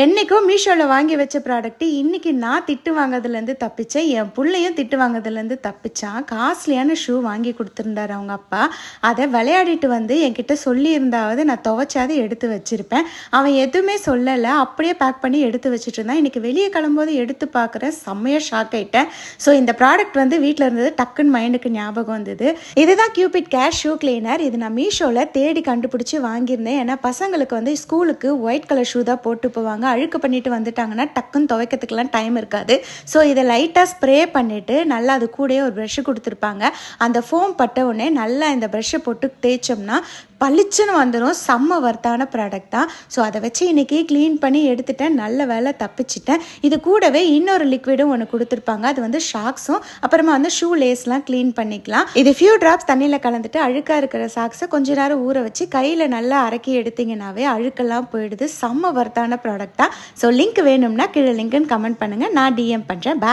என்னைக்கும் மீஷோவில் வாங்கி வச்ச ப்ராடக்ட்டு இன்றைக்கி நான் திட்டு வாங்கிறதுலேருந்து தப்பிச்சேன். என் பிள்ளையும் திட்டு வாங்கிறதுலேருந்து தப்பிச்சான். காஸ்ட்லியான ஷூ வாங்கி கொடுத்துருந்தாரு அவங்க அப்பா. அதை விளையாடிட்டு வந்து என்கிட்ட சொல்லியிருந்தாவது நான் துவைச்சாது எடுத்து வச்சுருப்பேன். அவன் எதுவுமே சொல்லலை, அப்படியே பேக் பண்ணி எடுத்து வச்சுட்டு இருந்தான். இன்றைக்கி வெளியே கிளம்போது எடுத்து பார்க்குறேன், செம்மையாக ஷாக் ஆகிட்டேன். ஸோ இந்த ப்ராடக்ட் வந்து வீட்டில் இருந்தது, டக்குன்னு மைண்டுக்கு ஞாபகம் வந்தது. இதுதான் கியூபிட் கேர் ஷூ கிளீனர். இது நான் மீஷோவில் தேடி கண்டுபிடிச்சி வாங்கியிருந்தேன். ஏன்னா பசங்களுக்கு வந்து ஸ்கூலுக்கு ஒயிட் கலர் ஷூ தான் போட்டு போவாங்க. அழுக்கு பண்ணிட்டு வந்துட்டாங்கன்னா டக்குன்னு துவைக்கிறதுக்கெல்லாம் டைம் இருக்காது. ஸோ இதை லைட்டாக ஸ்ப்ரே பண்ணிவிட்டு நல்லா அது கூடயே ஒரு ப்ரஷ்ஷு கொடுத்துருப்பாங்க. அந்த ஃபோம் பட்ட உடனே நல்லா இந்த ப்ரஷ்ஷை போட்டு தேய்ச்சோம்னா பளிச்சுன்னு வந்துடும். செம்ம வர்த்தான ப்ராடக்ட் தான். ஸோ அதை வச்சு இன்றைக்கி க்ளீன் பண்ணி எடுத்துட்டேன். நல்ல வேலை தப்பிச்சிட்டேன். இது கூடவே இன்னொரு லிக்விடும் ஒன்று கொடுத்துருப்பாங்க. அது வந்து ஷாக்ஸும் அப்புறமா வந்து ஷூ லேஸ்லாம் க்ளீன் பண்ணிக்கலாம். இது ஃபியூ ட்ராப்ஸ் தண்ணியில் கலந்துட்டு அழுக்காக இருக்கிற சாக்ஸை கொஞ்ச நேரம் ஊற வச்சு கையில் நல்லா அரைக்கி எடுத்திங்கனாவே அழுக்கெல்லாம் போயிடுது. செம்ம வர்த்தான ப்ராடக்ட் தான். ஸோ லிங்க் வேணும்னா கீழே லிங்க்னு கமெண்ட் பண்ணுங்கள், நான் டிஎம் பண்ணுறேன்.